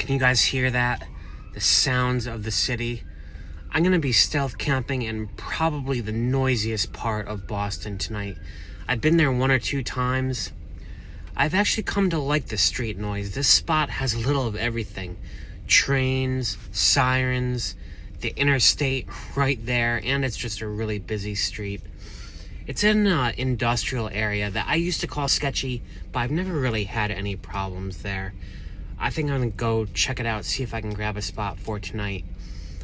Can you guys hear that? The sounds of the city. I'm gonna be stealth camping in probably the noisiest part of Boston tonight. I've been there 1 or 2 times. I've actually come to like the street noise. This spot has a little of everything. Trains, sirens, the interstate right there, and it's just a really busy street. It's in an industrial area that I used to call sketchy, but I've never really had any problems there. I think I'm gonna go check it out, see if I can grab a spot for tonight.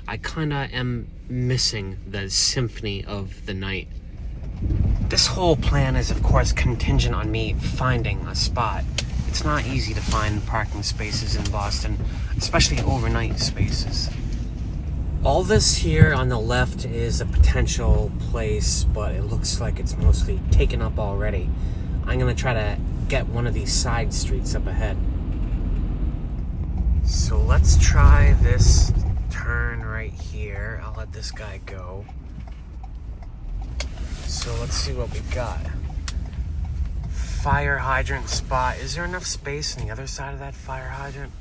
I kinda am missing the symphony of the night. This whole plan is of course contingent on me finding a spot. It's not easy to find parking spaces in Boston, especially overnight spaces. All this here on the left is a potential place, but it looks like it's mostly taken up already. I'm gonna try to get one of these side streets up ahead. So let's try this turn right here. I'll let this guy go. So let's see what we got. Fire hydrant spot. Is there enough space on the other side of that fire hydrant?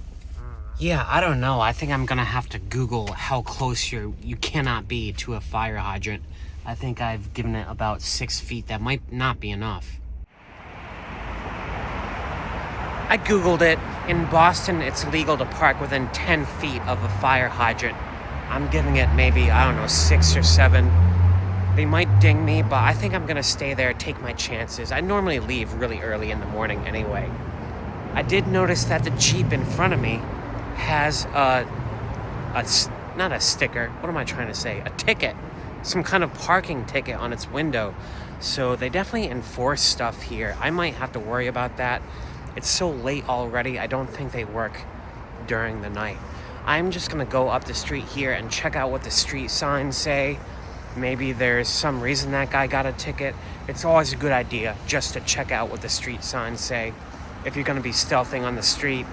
Yeah, I don't know. I think I'm gonna have to Google how close you cannot be to a fire hydrant. I think I've given it about 6 feet. That might not be enough. I Googled it. In Boston, it's legal to park within 10 feet of a fire hydrant. I'm giving it maybe, I don't know, 6 or 7. They might ding me, but I think I'm gonna stay there, take my chances. I normally leave really early in the morning anyway. I did notice that the Jeep in front of me has not a sticker, what am I trying to say? A ticket, some kind of parking ticket on its window. So they definitely enforce stuff here. I might have to worry about that. It's so late already, I don't think they work during the night. I'm just gonna go up the street here and check out what the street signs say. Maybe there's some reason that guy got a ticket. It's always a good idea just to check out what the street signs say if you're gonna be stealthing on the street.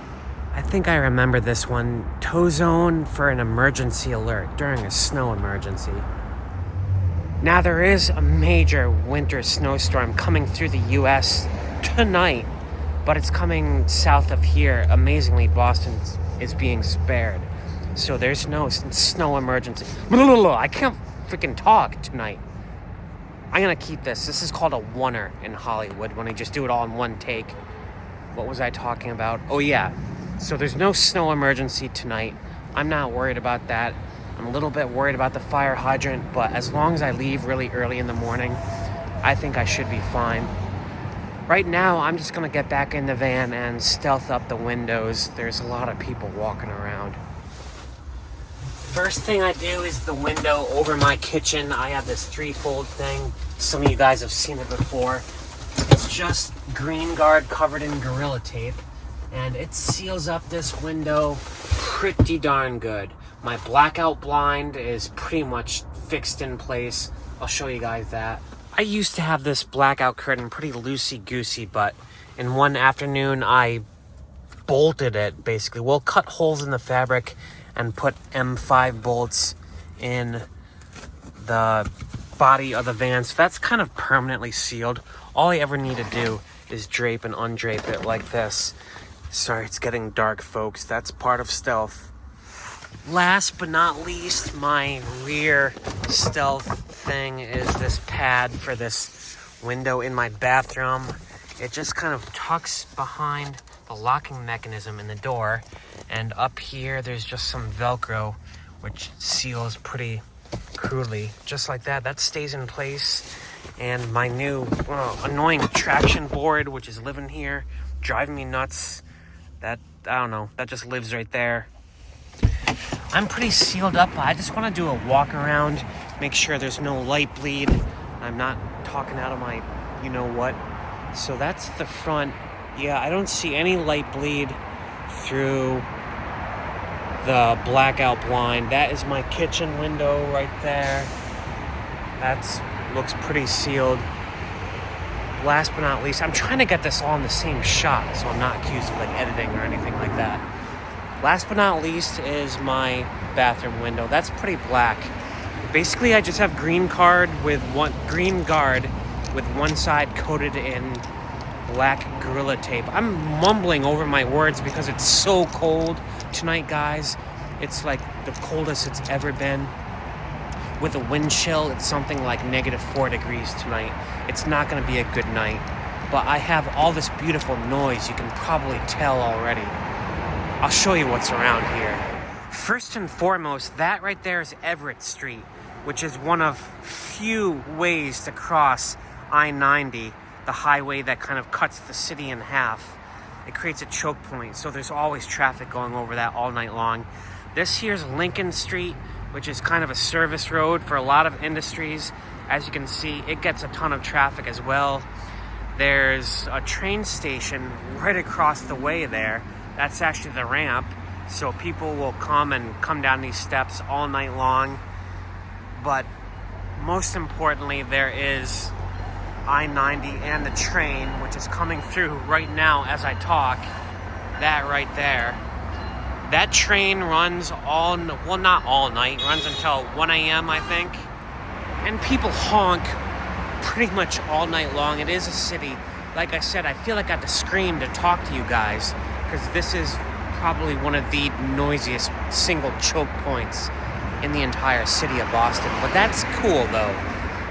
I think I remember this one. Tow zone for an emergency alert during a snow emergency. Now there is a major winter snowstorm coming through the US tonight, but it's coming south of here. Amazingly, Boston is being spared. So there's no snow emergency. I can't freaking talk tonight. I'm gonna keep this. This is called a oneer in Hollywood when I just do it all in one take. What was I talking about? Oh yeah. So there's no snow emergency tonight. I'm not worried about that. I'm a little bit worried about the fire hydrant, but as long as I leave really early in the morning, I think I should be fine. Right now, I'm just gonna get back in the van and stealth up the windows. There's a lot of people walking around. First thing I do is the window over my kitchen. I have this 3-fold thing. Some of you guys have seen it before. It's just green guard covered in Gorilla Tape, and it seals up this window pretty darn good. My blackout blind is pretty much fixed in place. I'll show you guys that. I used to have this blackout curtain pretty loosey-goosey, but in one afternoon I bolted it basically. Well, cut holes in the fabric and put M5 bolts in the body of the van. So that's kind of permanently sealed. All I ever need to do is drape and undrape it like this. Sorry, it's getting dark, folks. That's part of stealth. Last but not least, my rear stealth thing is this pad for this window in my bathroom. It just kind of tucks behind the locking mechanism in the door, and up here there's just some Velcro which seals pretty crudely, just like that. That stays in place. And my new annoying traction board, which is living here, driving me nuts, that, I don't know, that just lives right there. I'm pretty sealed up. I just want to do a walk around, make sure there's no light bleed. I'm not talking out of my you-know-what. So that's the front. Yeah, I don't see any light bleed through the blackout blind. That is my kitchen window right there. That looks pretty sealed. Last but not least, I'm trying to get this all in the same shot so I'm not accused of like editing or anything like that. Last but not least is my bathroom window. That's pretty black. Basically, I just have green guard with one side coated in black Gorilla Tape. I'm mumbling over my words because it's so cold tonight, guys. It's like the coldest it's ever been. With a wind chill, it's something like -4 degrees tonight. It's not going to be a good night. But I have all this beautiful noise, you can probably tell already. I'll show you what's around here. First and foremost, that right there is Everett Street, which is one of few ways to cross I-90, the highway that kind of cuts the city in half. It creates a choke point, so there's always traffic going over that all night long. This here's Lincoln Street, which is kind of a service road for a lot of industries. As you can see, it gets a ton of traffic as well. There's a train station right across the way there. That's actually the ramp, so people will come down these steps all night long. But most importantly, there is I-90 and the train, which is coming through right now as I talk. That right there. That train runs not all night, runs until 1 a.m. I think. And people honk pretty much all night long. It is a city. Like I said, I feel like I have to scream to talk to you guys, because this is probably one of the noisiest single choke points in the entire city of Boston. But that's cool though,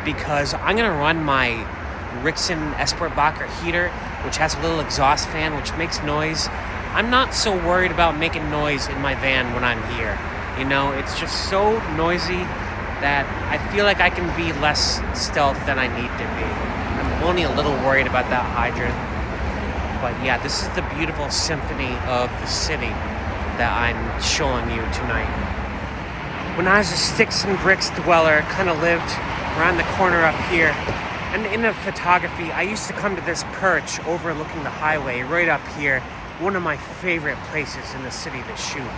because I'm gonna run my Rixson Espertbacher heater, which has a little exhaust fan which makes noise. I'm not so worried about making noise in my van when I'm here. You know, it's just so noisy that I feel like I can be less stealth than I need to be. I'm only a little worried about that hydrant. But yeah, this is the beautiful symphony of the city that I'm showing you tonight. When I was a sticks and bricks dweller, kind of lived around the corner up here. And in the photography, I used to come to this perch overlooking the highway right up here. One of my favorite places in the city to shoot.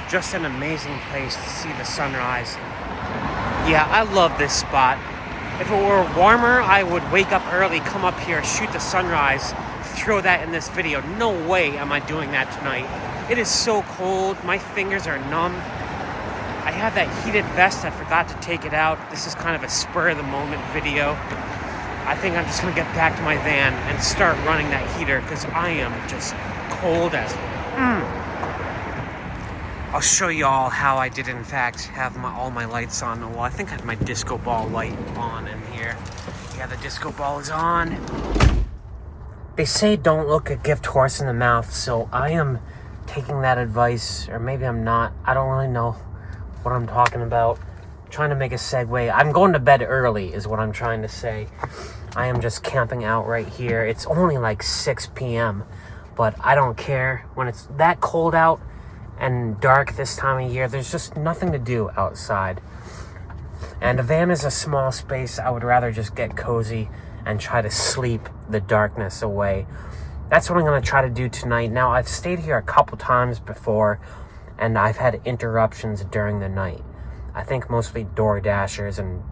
Just an amazing place to see the sunrise. Yeah, I love this spot. If it were warmer, I would wake up early, come up here, shoot the sunrise, throw that in this video. No way am I doing that tonight. It is so cold, my fingers are numb. I have that heated vest, I forgot to take it out. This is kind of a spur of the moment video. I think I'm just gonna get back to my van and start running that heater because I am just cold as I'll show you all how I did in fact have all my lights on. Well, I think I had my disco ball light on in here. Yeah, the disco ball is on. They say don't look a gift horse in the mouth, so I am taking that advice, or maybe I'm not. I don't really know what I'm talking about. I'm trying to make a segue. I'm going to bed early is what I'm trying to say. I am just camping out right here. It's only like 6 p.m., but I don't care. When it's that cold out and dark this time of year, there's just nothing to do outside. And a van is a small space. I would rather just get cozy and try to sleep the darkness away. That's what I'm going to try to do tonight. Now, I've stayed here a couple times before, and I've had interruptions during the night. I think mostly door dashers and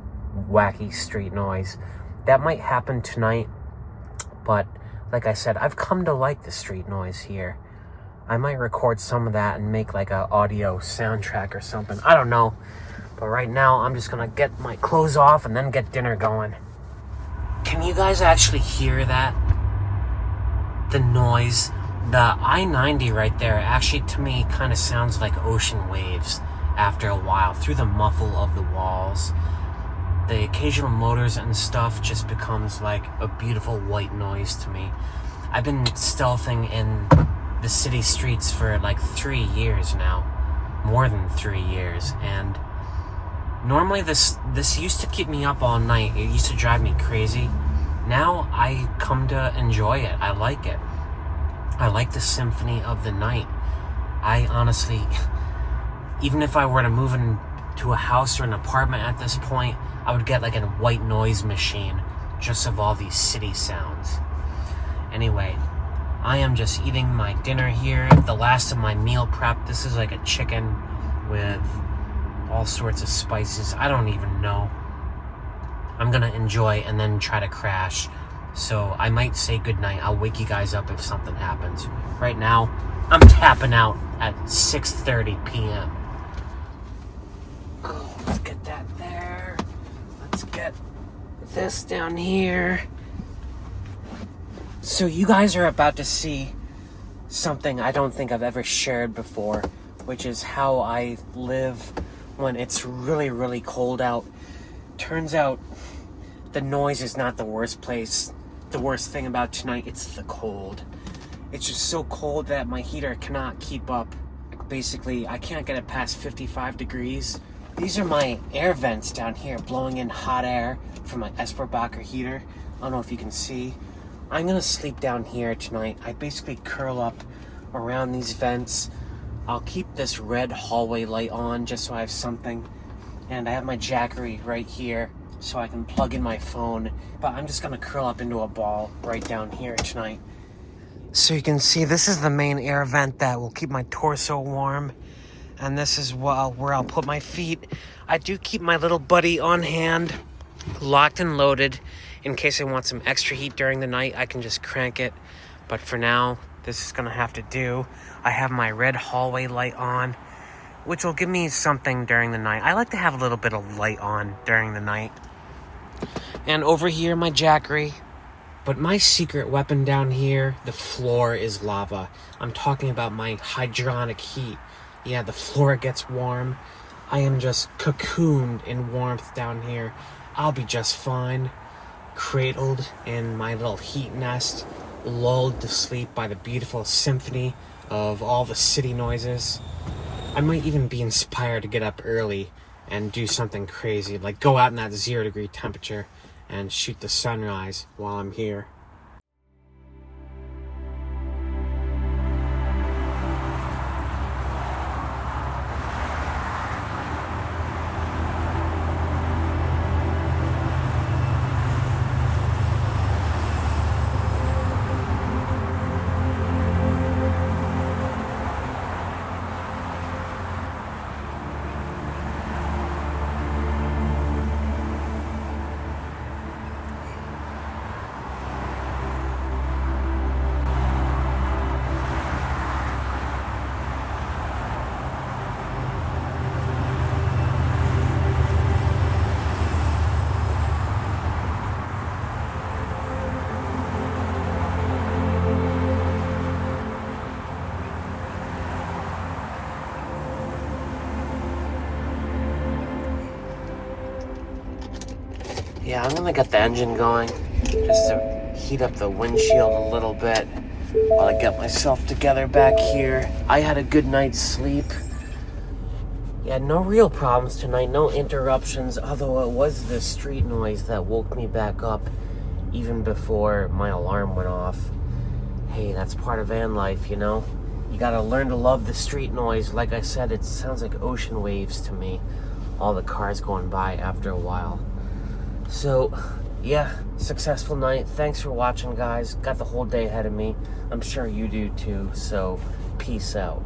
wacky street noise. That might happen tonight, but like I said, I've come to like the street noise here. I might record some of that and make like a audio soundtrack or something. I don't know. But right now, I'm just gonna get my clothes off and then get dinner going. Can you guys actually hear that? The noise. The I-90 right there actually to me kind of sounds like ocean waves after a while through the muffle of the walls. The occasional motors and stuff just becomes like a beautiful white noise to me. I've been stealthing in the city streets for like 3 years now. More than 3 years. And normally this used to keep me up all night. It used to drive me crazy. Now I come to enjoy it. I like it. I like the symphony of the night. I honestly, even if I were to move into a house or an apartment at this point, I would get like a white noise machine just of all these city sounds. Anyway, I am just eating my dinner here, the last of my meal prep. This is like a chicken with all sorts of spices. I don't even know. I'm gonna enjoy and then try to crash. So I might say goodnight. I'll wake you guys up if something happens. Right now, I'm tapping out at 6:30 p.m. Oh, let's get that there. Let's get this down here. So you guys are about to see something I don't think I've ever shared before, which is how I live when it's really, really cold out. Turns out the noise is not the worst thing about tonight, it's the cold. It's just so cold that my heater cannot keep up. Basically, I can't get it past 55 degrees. These are my air vents down here, blowing in hot air from my Esperbacher heater. I don't know if you can see. I'm gonna sleep down here tonight. I basically curl up around these vents. I'll keep this red hallway light on just so I have something. And I have my Jackery right here so I can plug in my phone. But I'm just gonna curl up into a ball right down here tonight. So you can see this is the main air vent that will keep my torso warm. And this is where I'll put my feet. I do keep my little buddy on hand, locked and loaded. In case I want some extra heat during the night, I can just crank it. But for now, this is gonna have to do. I have my red hallway light on, which will give me something during the night. I like to have a little bit of light on during the night. And over here, my Jackery. But my secret weapon down here, the floor is lava. I'm talking about my hydronic heat. Yeah, the floor gets warm. I am just cocooned in warmth down here. I'll be just fine. Cradled in my little heat nest, lulled to sleep by the beautiful symphony of all the city noises. I might even be inspired to get up early and do something crazy, like go out in that 0-degree temperature and shoot the sunrise while I'm here. Yeah, I'm gonna get the engine going just to heat up the windshield a little bit while I get myself together back here. I had a good night's sleep. Yeah, no real problems tonight, no interruptions, although it was the street noise that woke me back up even before my alarm went off. Hey, that's part of van life, you know? You gotta learn to love the street noise. Like I said, it sounds like ocean waves to me. All the cars going by after a while. So, yeah, successful night. Thanks for watching, guys. Got the whole day ahead of me. I'm sure you do too, so peace out.